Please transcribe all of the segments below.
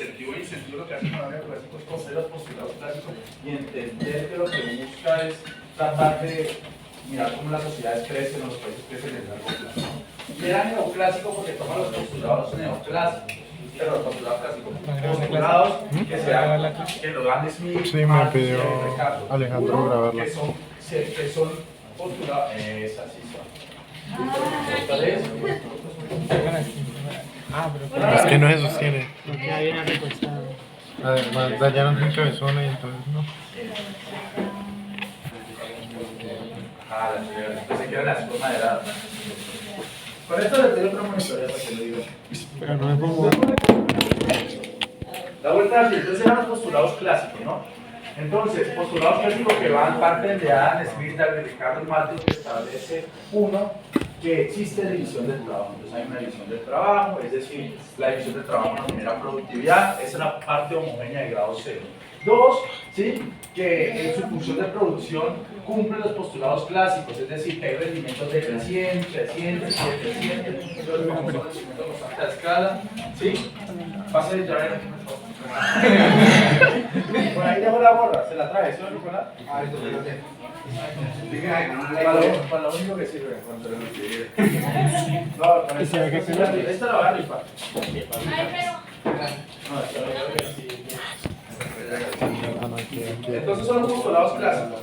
incentivo e incentivo lo que hace el economía clásico es conocer los postulados clásicos y entender que lo que busca es tratar de mirar cómo las sociedades crecen o los países crecen en el largo plazo. Y era neoclásico porque toma los postulados neoclásicos, pero los postulados clásicos, postulados que lo dan Smith, Sí, me Marx, pidió Ricardo. Alejandro Uno, grabarla. que son postulados, esas sí son. Tal vez. Es que no se sostiene. No queda bien recostado. Además, dañaron un cabezón y entonces no. Ah, la chévere. Pensé que eran las por madera. Con esto le pido otra monitorea para que lo diga. Pero no me pongo. La vuelta así, entonces eran los postulados clásicos, ¿no? Entonces, postulados clásicos que parten de Adam Smith, de Ricardo Malthus, que establece uno, que existe división del trabajo. Entonces hay una división del trabajo, es decir, la división del trabajo nos genera productividad, esa es la parte homogénea de grado cero. Dos, ¿sí? Que en su función de producción cumple los postulados clásicos, es decir, que hay rendimientos decrecientes, crecientes, entonces vamos a un crecimiento constante a escala, ¿sí? Pase de llave. Por ahí dejo la gorra, se la trae, ¿sí, Nicolás? Ah, esto se lo tengo. Para lo único que sirve, cuando lo quiere. No, para esta la voy a rifar. No, esta la voy a rifar. Entonces son los postulados clásicos.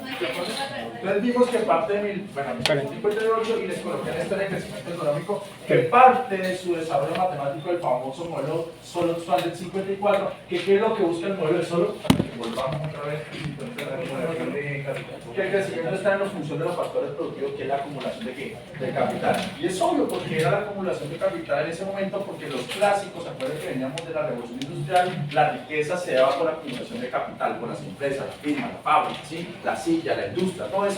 Entonces vimos que parte de 1958 y les coloqué en la historia de crecimiento económico que parte de su desarrollo matemático del famoso modelo Solow-Schwarz del 54, que ¿qué es lo que busca el modelo de Solow? Para que volvamos otra vez que el crecimiento está en función de los factores productivos, que es la acumulación de ¿qué? De capital. Y es obvio porque era la acumulación de capital en ese momento, porque los clásicos, ¿se acuerdan que veníamos de la revolución industrial? La riqueza se daba por la acumulación de capital, por las empresas, las firmas, la fábrica, ¿sí? La silla, la industria, todo eso.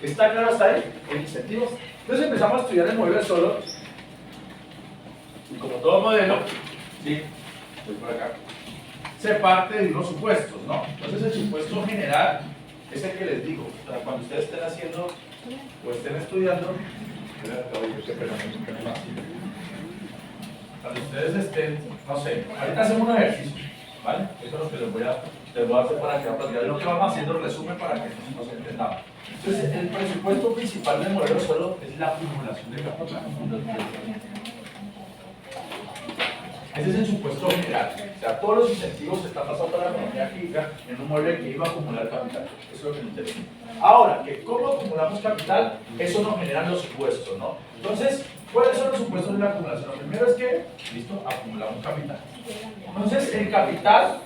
¿Está claro hasta ahí? En incentivos. Entonces empezamos a estudiar el modelo de Solow, y como todo modelo, ¿sí? Voy por acá, se parte de unos supuestos, ¿no? Entonces el supuesto general es el que les digo, o sea, cuando ustedes estén haciendo o estén estudiando, cuando ustedes estén, no sé, ahorita hacemos un ejercicio, ¿vale? Eso es lo que les voy a hacer para que platicar, lo que vamos haciendo resumen para que nos entendamos. Entonces, el presupuesto principal del modelo solo es la acumulación de capital. Ese es el supuesto general. O sea, todos los incentivos están basados para la economía química en un modelo que iba a acumular capital. Eso es lo que nos interesa. Ahora, que cómo acumulamos capital, eso nos generan los supuestos, ¿no? Entonces, ¿cuáles son los supuestos de la acumulación? Lo primero es que, listo, acumulamos capital. Entonces, el capital,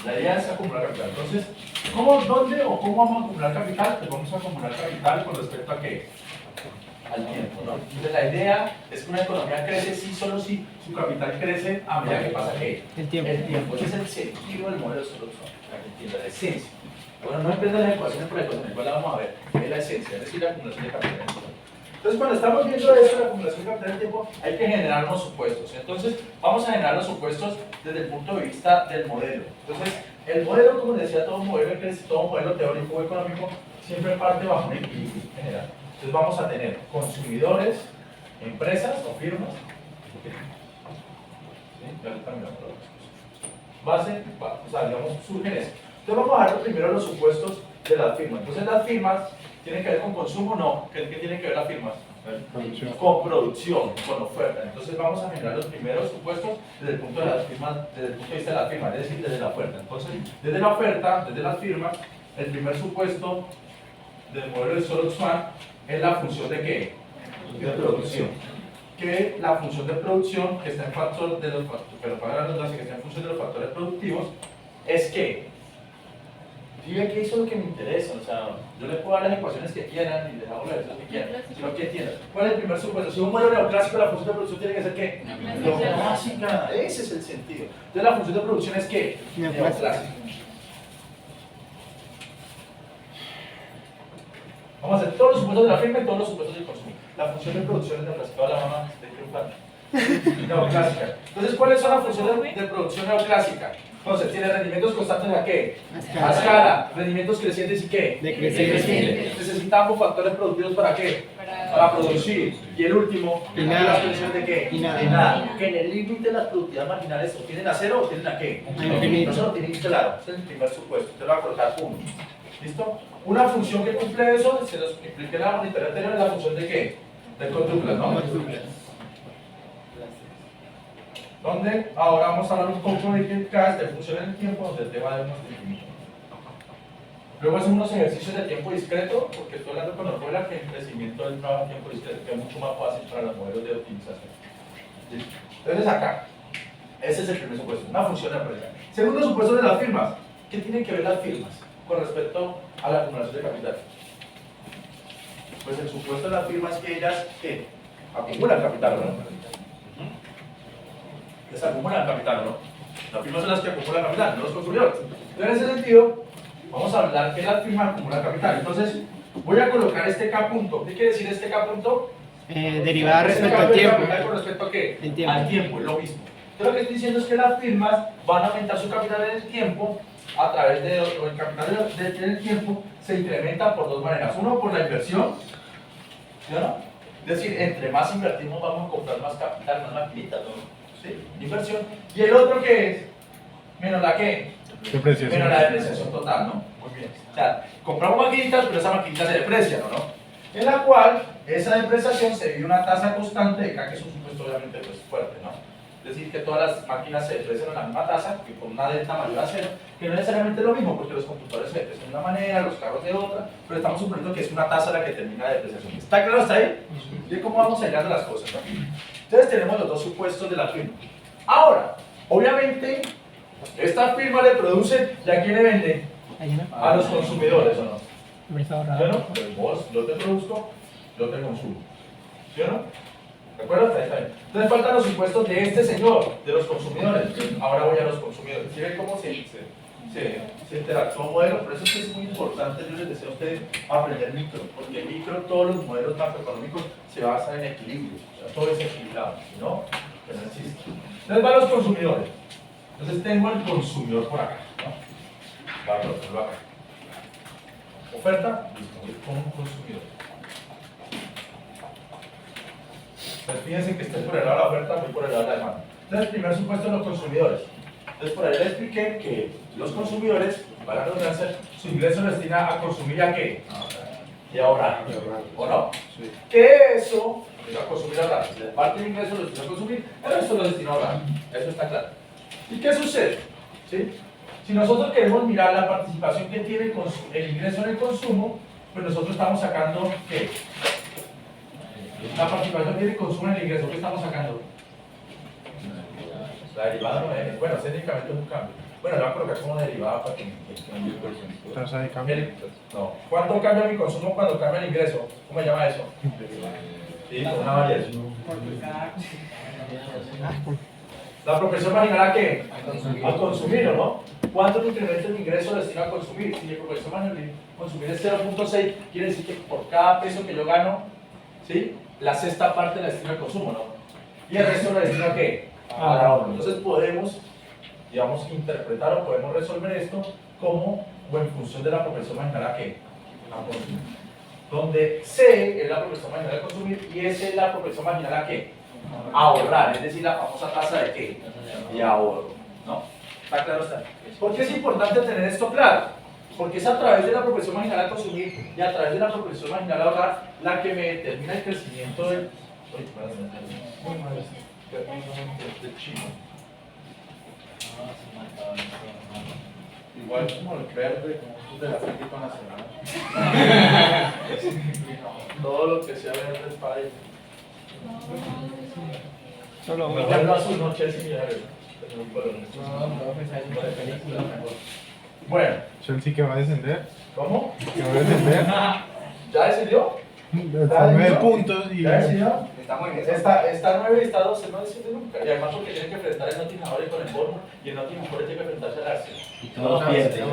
la idea es acumular capital. Entonces, ¿cómo, dónde o cómo vamos a acumular capital? Pues vamos a acumular capital con respecto a qué? Al tiempo, ¿no? Entonces la idea es que una economía crece sí solo si su capital crece a medida que pasa ¿qué? El tiempo. El tiempo. Ese es el sentido del modelo Solow, para que entienda la esencia. Bueno, no depende de las ecuaciones por la ecuación, igual la vamos a ver. Es la esencia, es decir, la acumulación de capital en el tiempo. Entonces cuando estamos viendo esto, la acumulación de capital en el tiempo, hay que generar unos supuestos. Entonces vamos a generar los supuestos desde el punto de vista del modelo. Entonces el modelo, como decía, todo modelo teórico o económico, siempre parte bajo un equilibrio general. Entonces vamos a tener consumidores, empresas o firmas. Base, o sea, digamos, surgen eso. Entonces vamos a ver primero los supuestos de las firmas. Entonces las firmas tienen que ver con consumo, no. ¿Qué tienen que ver las firmas? Con producción, con oferta. Entonces vamos a generar los primeros supuestos desde el punto de las firmas, desde el punto de vista de la firma, es decir, desde la oferta. Entonces, desde la oferta, desde las firmas, el primer supuesto del modelo de Solow-Schwarz es la función de ¿qué? De producción. Que la función de producción que está en factor de los factores, pero para la redundancia que está en función de los factores productivos, es que, fíjense que eso es lo que me interesa, o sea, yo les puedo dar las ecuaciones que quieran y les hago las ecuaciones que quieran, sino que entiendan. ¿Cuál es el primer supuesto? Si un modelo neoclásico, la función de producción tiene que ser ¿qué? Neoclásica, ese es el sentido. Entonces la función de producción es ¿qué? Neoclásica. Vamos a hacer todos los supuestos de la firma y todos los supuestos del consumo. La función de producción es neoclásica. Ahora la mamá de triunfar. Neoclásica. Entonces, ¿cuáles son las funciones de producción neoclásica? Entonces, tiene rendimientos constantes a qué? A escala. Rendimientos crecientes y qué? Decrecientes. Necesitamos factores productivos para qué? Para producir. Y el último, Y nada. las condiciones de qué? Y nada. De nada. Que en el límite las productividades marginales o tienen a cero o tienen a qué? A infinito. Eso lo tienen claro. Este es el primer supuesto. Te lo voy a colocar 1. ¿Listo? Una función que cumple eso, se los expliqué en la monitoría anterior, es la función de qué? De contúplas, ¿no? Donde ahora vamos a hablar un poco de función en el tiempo, donde el tema de unos infinito. Luego hacemos unos ejercicios de tiempo discreto, porque estoy hablando con Orjuela que el crecimiento del trabajo en tiempo discreto que es mucho más fácil para los modelos de optimización. ¿Sí? Entonces acá, ese es el primer supuesto, una función de empresa. Segundo supuesto de las firmas. ¿Qué tienen que ver las firmas con respecto a la acumulación de capital? Pues el supuesto de las firmas es que ellas, ¿qué? Acumulan capital, ¿no? Les acumulan capital, ¿no? Las firmas son las que acumulan capital, no los consumidores. Entonces, en ese sentido, vamos a hablar que las firmas acumulan capital. Entonces, voy a colocar este K punto. ¿Qué quiere decir este K punto? Derivada Este respecto cambio al de tiempo. capital con respecto a qué? El tiempo. Al tiempo, es lo mismo. Entonces, lo que estoy diciendo es que las firmas van a aumentar su capital en el tiempo a través de, o el capital del tiempo se incrementa por dos maneras. Uno, por la inversión, ¿sí o no? Es decir, entre más invertimos vamos a comprar más capital, más maquinitas, ¿no? ¿Sí? Inversión. Y el otro que es, menos la que, menos la depreciación total, ¿no? Muy bien. O sea, compramos maquinitas, pero esa maquinita se deprecia, ¿no? En la cual, esa depreciación se vive una tasa constante de K, que es un supuesto obviamente pues, fuerte, ¿no? Es decir, que todas las máquinas se deprecian a la misma tasa, que con una delta mayor a cero, que no necesariamente es lo mismo, porque los computadores se deprecian de una manera, los carros de otra, pero estamos suponiendo que es una tasa la que termina la depreciación. ¿Está claro hasta ahí? ¿Y cómo vamos a llegar a las cosas? ¿No? Entonces tenemos los dos supuestos de la firma. Ahora, obviamente, esta firma le produce, ¿y a quién le vende? A los consumidores, ¿o no? ¿Yo no? Pues vos, yo te produzco, yo te consumo. ¿Sí o no? ¿De acuerdo? Ahí está bien. Entonces faltan los supuestos de este señor, de los consumidores. Ahora voy a los consumidores. ¿Sí ven cómo se interactúa un modelo? Por eso es que es muy importante, yo les deseo a ustedes aprender micro, porque en micro todos los modelos macroeconómicos se basan en equilibrio, o sea, todo es equilibrado, ¿no? Que no existe. Entonces van los consumidores. Entonces tengo el consumidor por acá, ¿no? Vamos a ponerlo acá. Oferta, listo, voy con un consumidor. Pues fíjense que estoy por el lado de la oferta, voy por el lado de la demanda. Entonces, el primer supuesto de los consumidores. Entonces, por ahí les expliqué que los consumidores, para la redundancia, su ingreso lo destina a consumir a qué? Y a ahorrar. ¿O no? Sí. Que eso, a consumir a ahorrar. Parte del ingreso lo destina a consumir, el resto lo destina a ahorrar. Eso está claro. ¿Y qué sucede? ¿Sí? Si nosotros queremos mirar la participación que tiene el ingreso en el consumo, pues nosotros estamos sacando ¿qué? La participación tiene consumo en el ingreso. ¿Qué estamos sacando? La derivada no es. Bueno, técnicamente es un cambio. Bueno, lo voy a colocar como derivada para que Tasa de cambio. no. ¿Cuánto cambia mi consumo cuando cambia el ingreso? ¿Cómo se llama eso? Sí, con una variación. La proporción marginal a qué? Al consumir, ¿o no? ¿Cuánto me incremento mi ingreso destino a consumir? Si mi proporción marginal a consumir es 0.6, quiere decir que por cada peso que yo gano, ¿sí? La sexta parte la destino al consumo, ¿no? Y el resto la destino a qué? Al ahorro. Entonces podemos, digamos, interpretar o podemos resolver esto como o en función de la proporción marginal a qué? A consumir. Donde C es la proporción marginal a consumir y S es la proporción marginal a qué? A ahorrar, es decir, la famosa tasa de qué? De ahorro, ¿no? ¿Está claro? Está. ¿Por qué es importante tener esto claro? Porque es a través de la proporción marginal a consumir y a través de la proporción marginal a ahorrar la que me determina el crecimiento del... del chino. Igual como el verde, como estos de la Atlético Nacional. Todo lo que sea verde es para ellos. Solo Me vuelvo azul, no Chelsea ni Ares. Bueno. Chelsea que va a descender. ¿Cómo? Que va a descender. ¿Ya decidió? Está 9 puntos y. ¿Ya decidió? Está muy bien. Está 9 y está 12, no decide nunca. Y además porque tienen que enfrentar el Nottingham Forest con el Bournemouth y el Nottingham Forest tiene que enfrentarse al Arsenal. Y todos pierden.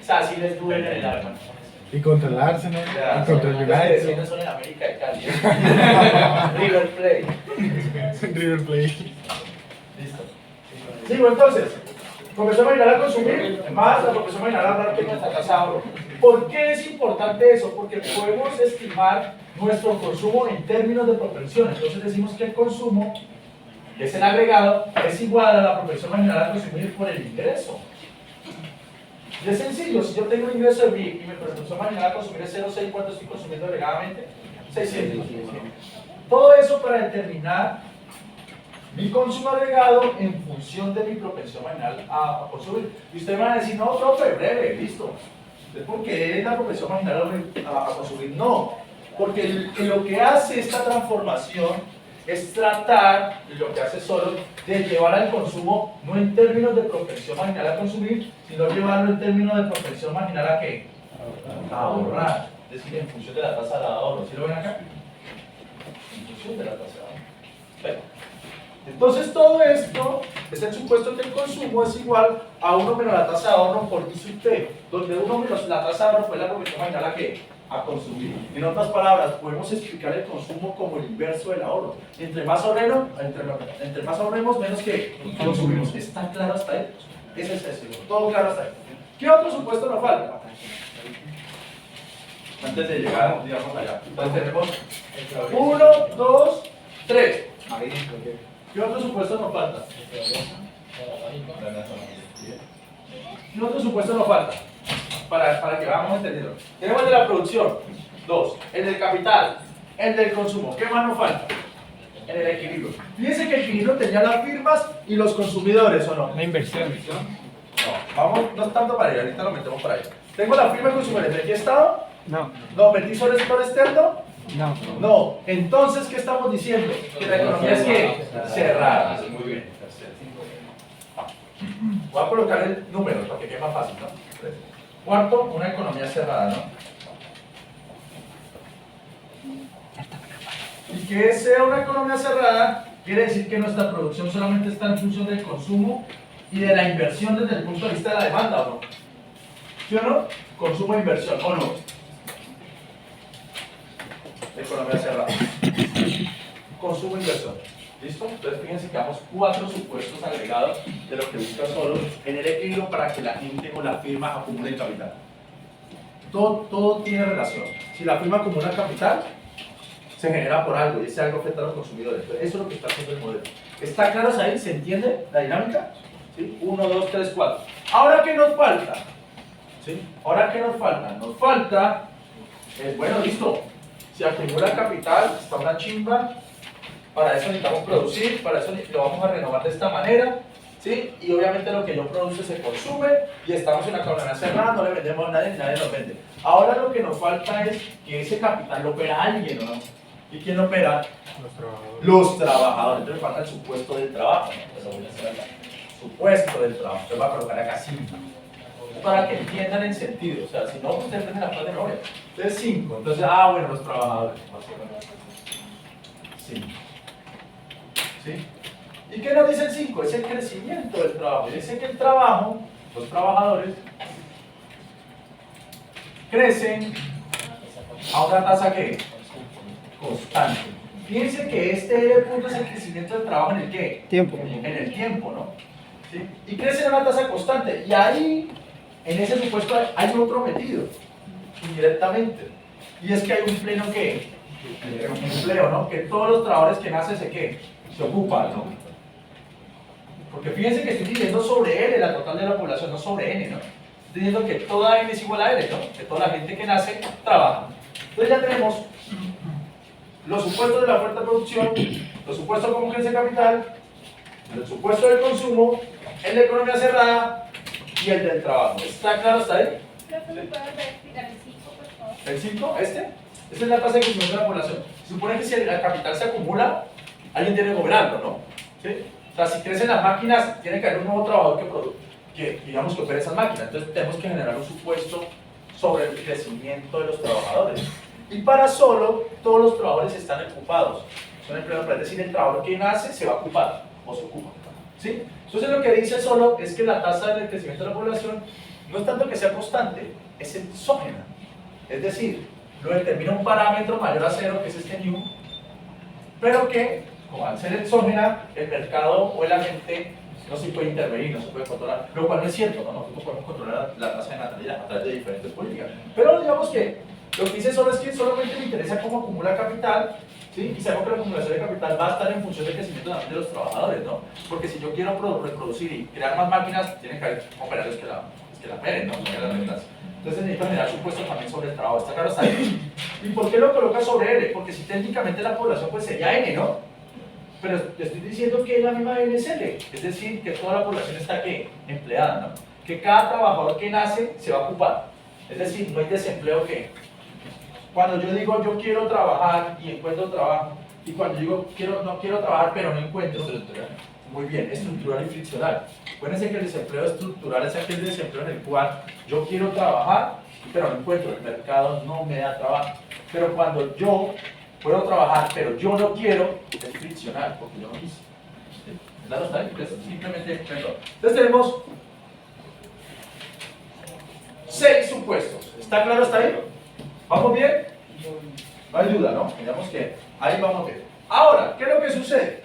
O sea, sí les duele en el alma. Y contra el Arsenal. Ya, Y contra el las United. son en América de Cali. River Plate. River Plate. Listo. Sigo entonces. Proporción marginal a consumir más la proporción marginal a ahorrar, que es nuestra tasa de ahorro. ¿Por qué es importante eso? Porque podemos estimar nuestro consumo en términos de proporción. Entonces decimos que el consumo, que es el agregado, es igual a la proporción marginal a consumir por el ingreso. Y es sencillo, si yo tengo un ingreso de 1000 y mi proporción marginal a consumir es 0,6, ¿cuánto estoy consumiendo agregadamente? 600. Todo eso para determinar mi consumo agregado en función de mi propensión marginal a consumir. Y ustedes van a decir, no, profe, breve, listo. ¿Por qué es la propensión marginal a consumir? No, porque lo que hace esta transformación es tratar, y lo que hace solo, de llevar al consumo no en términos de propensión marginal a consumir, sino llevarlo en términos de propensión marginal a ¿qué? A ahorrar. Es decir, en función de la tasa de ahorro. ¿Sí lo ven acá? En función de la tasa de ahorro. Bueno. Entonces todo esto es el supuesto que el consumo es igual a 1 menos la tasa de ahorro por I sub T, donde 1 menos la tasa de ahorro fue la proporción marginal a ¿qué? A consumir. En otras palabras, podemos explicar el consumo como el inverso del ahorro. Entre más ahorremos, menos que consumimos. ¿Está claro hasta ahí? Ese es eso. Todo claro hasta ahí. ¿Qué otro supuesto nos falta? Antes de llegar, digamos, allá. Entonces tenemos 1, 2, 3. ¿Qué otro supuesto nos falta? ¿Qué otro supuesto nos falta? Para que vamos entendiendo. Tenemos el de la producción, 2. El del capital, el del consumo. ¿Qué más nos falta? En el equilibrio. Fíjense que el equilibrio tenía las firmas y los consumidores, ¿o no? La inversión. No, vamos, no es tanto para allá, ahorita lo metemos para allá. Tengo la firma y consumidores. ¿Metí estado? No. No, metí sobre sector externo. No. No, entonces, ¿qué estamos diciendo? Que la economía es que cerrada. Muy bien, perfecto. Voy a colocar el número para que quede más fácil, ¿no? Cuarto, una economía cerrada, ¿no? Y que sea una economía cerrada quiere decir que nuestra producción solamente está en función del consumo y de la inversión desde el punto de vista de la demanda, ¿o no? ¿Sí o no? Consumo e inversión, ¿o no? Economía cerrada. Consumo e inversión. ¿Listo? Entonces fíjense que damos 4 supuestos agregados de lo que busca solo en el equilibrio para que la gente o la firma acumule capital. Todo tiene relación. Si la firma acumula capital, se genera por algo y ese algo afecta a los consumidores. Entonces, eso es lo que está haciendo el modelo. ¿Está claro ahí? ¿Se entiende la dinámica? ¿Sí? 1, 2, 3, 4. ¿Ahora qué nos falta? ¿Sí? ¿Ahora qué nos falta? Nos falta, bueno, listo. Si acumula capital, está una chimba. Para eso necesitamos producir, para eso lo vamos a renovar de esta manera, ¿sí? Y obviamente lo que yo produce se consume y estamos en una economía cerrada, no le vendemos a nadie, nadie nos vende. Ahora lo que nos falta es que ese capital lo opera alguien, ¿no? ¿Y quién lo opera? Los trabajadores. Los trabajadores. Entonces me falta el supuesto del trabajo, ¿no? Pues lo voy a hacer acá. Supuesto del trabajo. Entonces voy a colocar acá 5. Para que entiendan el sentido. O sea, si no, ustedes aprenden la parte de memoria. Entonces 5. Entonces, bueno, los trabajadores. 5. ¿Sí? ¿Y qué nos dice el 5? Es el crecimiento del trabajo. Dice que el trabajo, los trabajadores, crecen a una tasa que constante. Fíjense que este punto es el crecimiento del trabajo en el qué? Tiempo. En el tiempo, ¿no? ¿Sí? Y crecen a una tasa constante. Y ahí, en ese supuesto, hay otro metido, indirectamente. Y es que hay un pleno que, empleo, ¿no? Que todos los trabajadores que nacen se ocupan, ¿no? Porque fíjense que estoy diciendo sobre N, la total de la población, no sobre N, ¿no? Estoy diciendo que toda N es igual a N, ¿no? Que toda la gente que nace trabaja. Entonces ya tenemos los supuestos de la oferta de producción, los supuestos como crece el capital, el supuesto del consumo, el de economía cerrada y el del trabajo. ¿Está claro hasta ahí? Profe, ¿me puedes explicar el 5, por favor? ¿El 5? ¿Este? Esta es la tasa de crecimiento de la población. Se supone que si el capital se acumula, alguien tiene que gobernarlo, ¿no? ¿Sí? O sea, si crecen las máquinas, tiene que haber un nuevo trabajador que digamos, que opere esas máquinas. Entonces tenemos que generar un supuesto sobre el crecimiento de los trabajadores. Y para solo, todos los trabajadores están ocupados. Son empleados, es decir, el trabajador que nace se va a ocupar o se ocupa. ¿Sí? Entonces lo que dice solo es que la tasa de crecimiento de la población no es tanto que sea constante, es exógena. Es decir, lo determina un parámetro mayor a 0, que es este nu, pero que, como al ser exógena, el mercado o el agente no se puede intervenir, no se puede controlar, lo cual no es cierto, ¿no? Nosotros podemos controlar la tasa de natalidad a través de diferentes políticas. Pero digamos que lo que dice solo es que solamente me interesa cómo acumula capital, ¿sí? Y sabemos que la acumulación de capital va a estar en función del crecimiento también de los trabajadores, ¿no? Porque si yo quiero reproducir y crear más máquinas, tienen que haber operarios que la operen, ¿no? Que hagan las ventas. Entonces necesito generar supuestos también sobre el trabajo, ¿está claro? Está ahí. ¿Y por qué lo coloca sobre L? Porque si técnicamente la población pues sería N, ¿no? Pero le estoy diciendo que es la misma N es L, es decir, que toda la población está ¿qué? Empleada, ¿no? Que cada trabajador que nace se va a ocupar, es decir, no hay desempleo ¿qué? Cuando yo digo yo quiero trabajar y encuentro trabajo, y cuando digo no quiero trabajar pero no encuentro, muy bien, estructural y friccional. Acuérdense que el desempleo estructural es aquel desempleo en el cual yo quiero trabajar, pero no encuentro, el mercado no me da trabajo. Pero cuando yo puedo trabajar, pero yo no quiero, es friccional, porque yo no quise. ¿Claro está ahí? Pues simplemente, perdón. Entonces tenemos 6 supuestos. ¿Está claro hasta ahí? ¿Vamos bien? No hay duda, ¿no? Digamos que ahí vamos bien. Ahora, ¿qué es lo que sucede?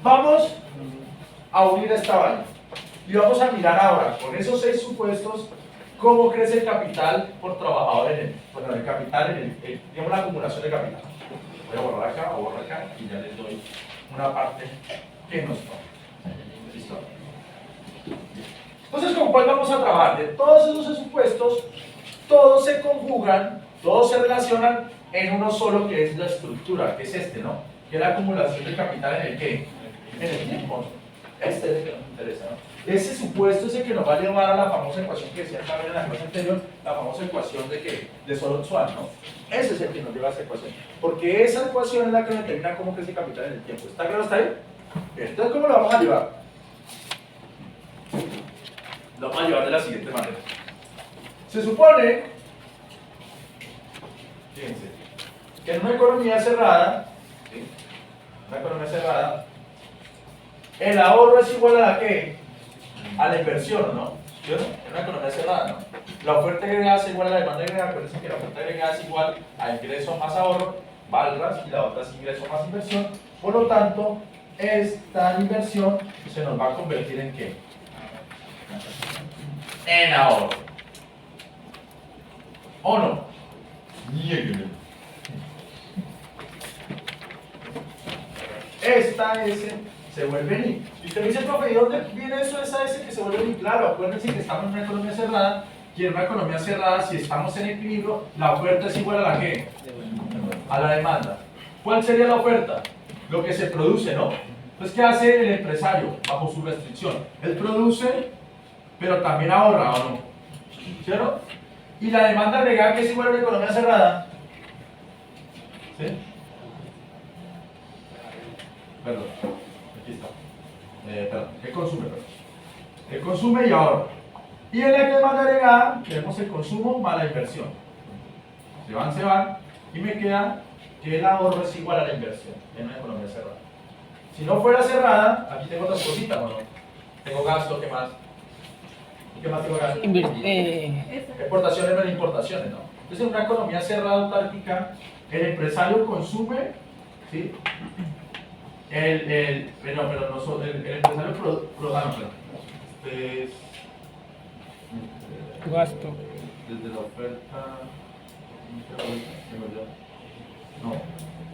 Vamos a unir esta vaina y vamos a mirar ahora con esos 6 supuestos cómo crece el capital por trabajador el capital digamos la acumulación de capital. Voy a borrar acá, y ya les doy una parte que nos toca. ¿Listo? Entonces, ¿con cuál vamos a trabajar? De todos esos supuestos, todos se conjugan, todos se relacionan en uno solo que es la estructura, que es este, ¿no? Que es la acumulación de capital en el ¿qué? En el tiempo. Este es el que nos interesa, ¿no? Ese supuesto es el que nos va a llevar a la famosa ecuación que decía también en la clase anterior, la famosa ecuación de ¿qué? De Solon-Swan, ¿no? Ese es el que nos lleva a esa ecuación. Porque esa ecuaón es la que determina cómo crece el capital en el tiempo. ¿Está claro hasta ahí? Bien, entonces, ¿cómo lo vamos a llevar? Lo vamos a llevar de la siguiente manera. Se supone, fíjense, que en una economía cerrada, ¿sí? Una economía cerrada, el ahorro es igual a la ¿qué? A la inversión, ¿no? ¿Sí o no? En una economía cerrada, ¿no? La oferta agregada es igual a la demanda agregada, acuérdense que la oferta agregada es igual a ingreso más ahorro, valras, y la otra es ingreso más inversión. Por lo tanto, esta inversión se nos va a convertir en ¿qué? En ahorro. ¿O no? Niéguenme. Esta S se vuelve ni. Y usted me dice, profe, ¿y dónde viene eso de esa S que se vuelve ni? Claro, acuérdense que estamos en una economía cerrada, y en una economía cerrada, si estamos en equilibrio, la oferta es igual a la ¿qué? A la demanda. ¿Cuál sería la oferta? Lo que se produce, ¿no? Entonces, ¿qué hace el empresario bajo su restricción? Él produce, pero también ahorra, ¿o no? ¿Cierto? Y la demanda agregada, que es igual a una economía cerrada. ¿Sí? Perdón, aquí está. Perdón, ¿qué consume? Perdón. El consume y ahorra. Y en la demanda agregada tenemos el consumo más la inversión. Se van, y me queda que el ahorro es igual a la inversión en una economía cerrada. Si no fuera cerrada, aquí tengo otras cositas, ¿o no? Tengo gasto, ¿qué más? ¿Qué más tengo gasto? Exportaciones menos importaciones, ¿no? Entonces, en una economía cerrada autárquica, el empresario consume, ¿sí? El empresario Gasto. desde la oferta, no,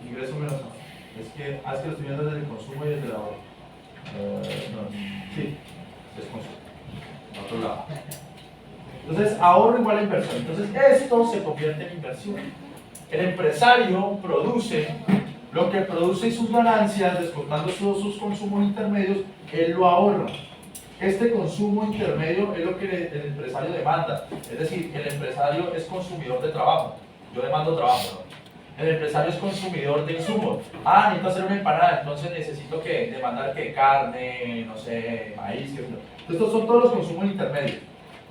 ingreso menos, no. Es que lo estoy viendo desde el consumo y desde el ahorro. No, sí, es consumo. Otro lado. Entonces, ahorro igual a inversión. Entonces, esto se convierte en inversión. El empresario produce lo que produce y sus ganancias, descontando sus consumos intermedios, él lo ahorra. Este consumo intermedio es lo que el empresario demanda. Es decir, el empresario es consumidor de trabajo. Yo demando trabajo, ¿no? El empresario es consumidor de insumos. Necesito hacer una empanada, entonces necesito que demandar que carne, no sé, maíz, que... Estos son todos los consumos intermedios.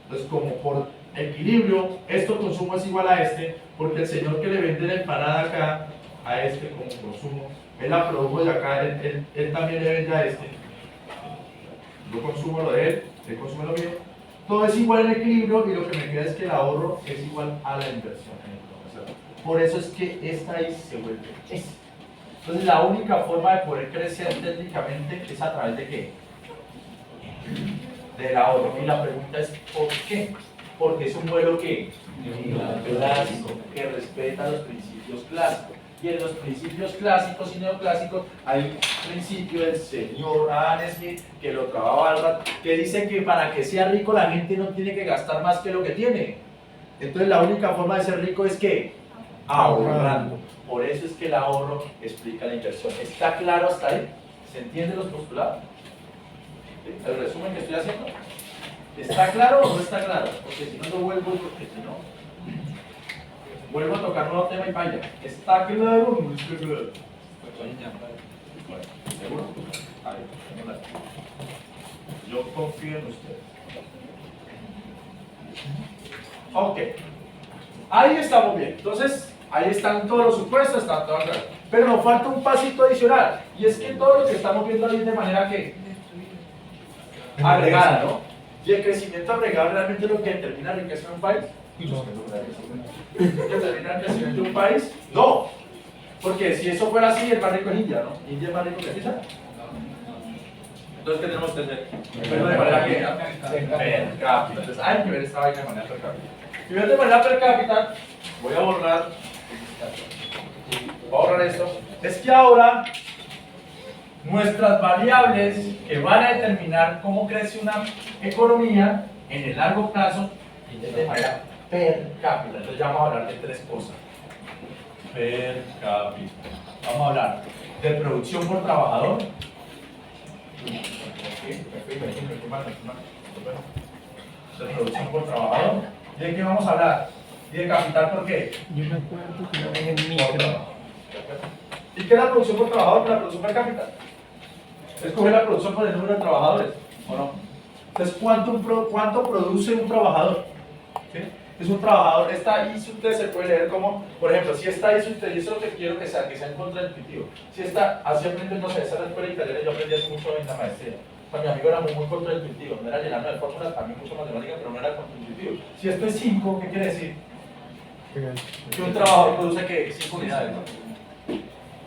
Entonces, como por equilibrio, este consumo es igual a este, porque el señor que le vende la empanada acá, a este como consumo, él la produjo de acá, él también le vende a este. Yo consumo lo de él consume lo mío. Todo es igual en equilibrio y lo que me queda es que el ahorro es igual a la inversión. Por eso es que esta I se vuelve S. Entonces la única forma de poder crecer técnicamente es a través de ¿qué? Del ahorro. Y la pregunta es ¿por qué? Porque es un modelo que clásico, que respeta los principios clásicos. Y en los principios clásicos y neoclásicos hay un principio del señor Adam Smith, que lo trabajaba al rato, que dice que para que sea rico la gente no tiene que gastar más que lo que tiene. Entonces la única forma de ser rico es que ahorrando. Por eso es que el ahorro explica la inversión. ¿Está claro hasta ahí? ¿Se entienden los postulados? ¿Sí? El resumen que estoy haciendo. ¿Está claro o no está claro? Porque si no lo vuelvo, porque si no vuelvo a tocar nuevo tema y falla. ¿Está claro o no está claro? Bueno, ¿seguro? A ver, yo confío en ustedes. Ok. Ahí estamos bien. Entonces, ahí están todos los supuestos, están todas las... Pero nos falta un pasito adicional. Y es que todo lo que estamos viendo ahí de manera que agregada, ¿no? Y el crecimiento agregado realmente es lo que determina la riqueza de un país. ¿Que determina el crecimiento de un país? No. Porque si eso fuera así, el más rico es India, ¿no? ¿India es más rico que Suiza? Entonces, ¿qué tenemos que hacer? Pero de manera que per cápita. Entonces, hay que ver esta vaina de manera per cápita. Si veo de manera per cápita, voy a borrar esto. Es que ahora nuestras variables que van a determinar cómo crece una economía en el largo plazo es de manera per cápita. Entonces ya vamos a hablar de tres cosas. Per cápita. Vamos a hablar de producción por trabajador. De producción por trabajador. ¿Y de qué vamos a hablar? ¿Y de capital por qué? Yo me acuerdo que lo ven en micro. ¿Y qué es la producción por trabajador? La producción per cápita. Escoge la producción por el número de trabajadores, ¿o no? Entonces, ¿cuánto produce un trabajador? ¿Sí? Es un trabajador, esta ISO usted se puede leer como, por ejemplo, si esta ISO usted, y eso es lo que quiero que sea contraintuitivo. Si esta, así aprendo, no sé, esa es la escuela italiana, yo aprendí hace mucho en la maestría. O sea, mi amigo era muy contraintuitivo, no era llenando de fórmulas, también mucho matemática, pero no era contraintuitivo. Si esto es 5, ¿qué quiere decir? Que un trabajador produce ¿qué? 5 unidades, ¿no?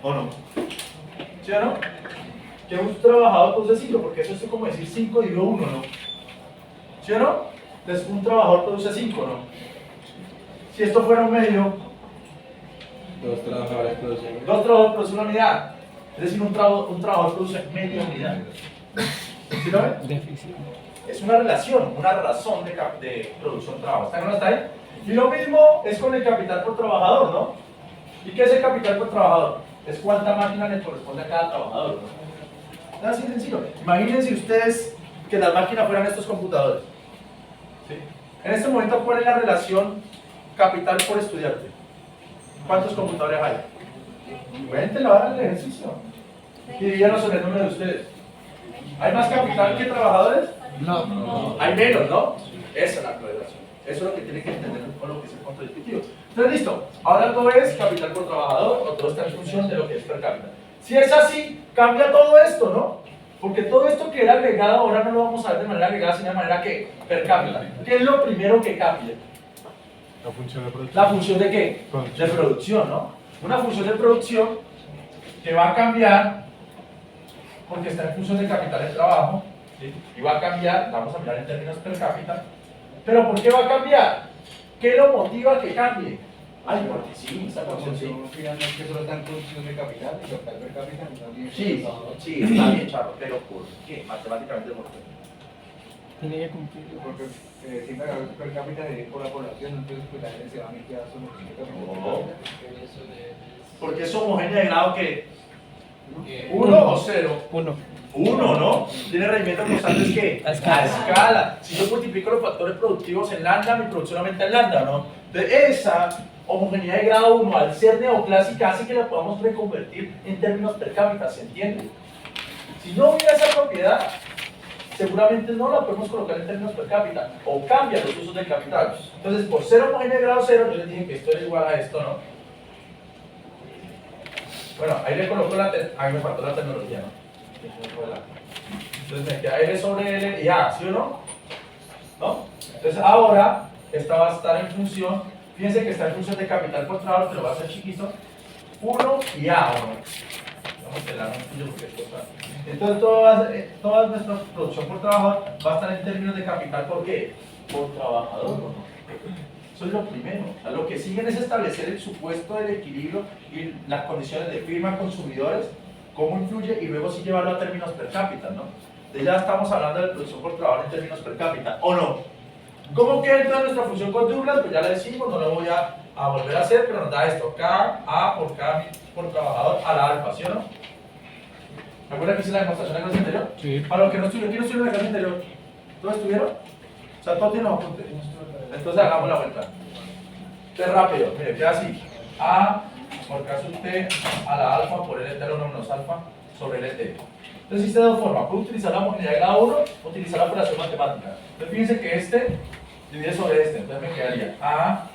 ¿O no? ¿Sí o no? Que un trabajador produce 5, porque eso es como decir 5 dividido 1, ¿no? ¿Sí o no? Entonces un trabajador produce 5, ¿no? Si esto fuera un medio, Dos trabajadores producen. dos trabajadores producen una unidad. Es decir, un trabajador produce media unidad. ¿Sí lo ven? Déficit. Es una relación, una razón de producción-trabajo. ¿Está claro hasta ahí? Y lo mismo es con el capital por trabajador, ¿no? ¿Y qué es el capital por trabajador? Es cuánta máquina le corresponde a cada trabajador, ¿no? Es así sencillo. Imagínense ustedes que las máquinas fueran estos computadores. ¿Sí? En este momento, ¿cuál es la relación capital por estudiante? ¿Cuántos computadores hay? Cuéntenlo ahora en el ejercicio. Y díganos sobre el número de ustedes. ¿Hay más capital que trabajadores? No. Hay menos, ¿no? Esa es la relación. Eso es lo que tiene que entender con lo que es el contradictivo. Entonces, listo. Ahora todo es capital por trabajador o todo está en función de lo que es per cápita. Si es así, cambia todo esto, ¿no? Porque todo esto que era agregado ahora no lo vamos a ver de manera agregada, sino de manera que per cápita. ¿Qué es lo primero que cambia? La función de producción. ¿La función de qué? De producción, ¿no? Una función de producción que va a cambiar porque está en función de capital de trabajo, ¿sí? Y va a cambiar, vamos a mirar en términos per cápita. ¿Pero por qué va a cambiar? ¿Qué lo motiva a que cambie? Ay, porque sí, esa función sí. Finalmente solo está en función de capital y capital per cápita no está bien. Sí, sí, está bien, Charro, pero ¿por qué? Matemáticamente, ¿por qué? Tiene que cumplir. Porque si la per cápita es por la población, entonces pues la gente se va a meter a solo No. Porque es homogénea de grado que 1 o 0. 1. 1, ¿no? Tiene rendimientos constantes que A escala. a escala. Si yo multiplico los factores productivos en lambda, mi producción aumenta en lambda, ¿no? Entonces esa homogeneidad de grado 1 al ser neoclásica hace que la podamos reconvertir en términos per cápita, ¿se entiende? Si no hubiera esa propiedad, seguramente no la podemos colocar en términos per cápita o cambia los usos del capital. Entonces, por ser homogeneidad de grado 0, yo les dije que esto era igual a esto, ¿no? Bueno, ahí le coloco ahí me faltó la tecnología, ¿no? Entonces me queda L sobre L y A, ¿sí o no? ¿No? Entonces ahora, esta va a estar en función, fíjense que está en función de capital por trabajador, pero va a ser chiquito, 1 y A, ¿no? Entonces, toda nuestra producción por trabajador va a estar en términos de capital, ¿por qué? Por trabajador, ¿no? Eso es lo primero. O sea, lo que siguen es establecer el supuesto del equilibrio y las condiciones de firma consumidores, cómo influye, y luego sí llevarlo a términos per cápita, ¿no? Entonces ya estamos hablando de producción por trabajador en términos per cápita, ¿o no? ¿Cómo queda entonces nuestra función con Douglas? Pues ya le decimos, no lo voy a volver a hacer, pero nos da esto, K, A por K por trabajador a la alfa, ¿sí o no? ¿Recuerdan que hice la demostración en la clase anterior? Sí. Para los que no estuvieron, ¿quién no estuvo en la clase anterior? ¿Todos estuvieron? O sea, todos tienen los apuntes. Entonces hagamos la vuelta. Entonces rápido, mire, queda así. A por K sub T a la alfa por LT al 1 menos alfa sobre LT. Entonces existe de dos formas. Puedo utilizar la homogeneidad de grado 1 o utilizar la operación matemática. Entonces fíjense que este divide sobre este. Entonces me quedaría A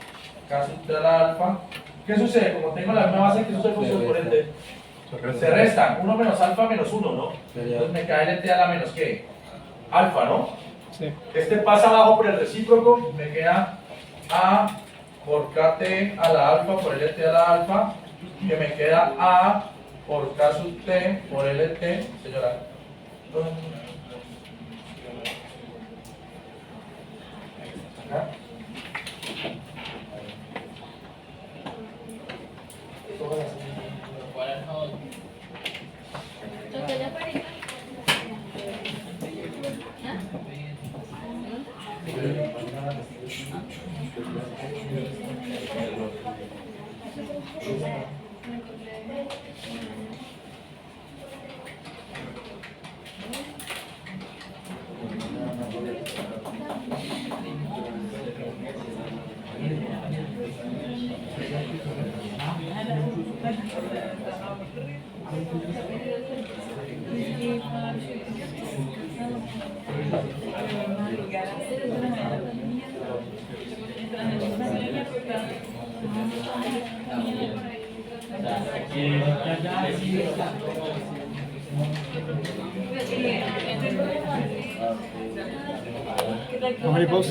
K sub T a la alfa. ¿Qué sucede? Como tengo la misma base, ¿qué sucede con su exponente? Se restan. 1 menos alfa menos 1, ¿no? Entonces me cae LT a la menos ¿qué? Alfa, ¿no? Sí. Este pasa abajo por el recíproco, me queda A por KT a la alfa por LT a la alfa, que me queda A por K sub T por LT, señora. Acá. ¿Dónde la pareja? How many books?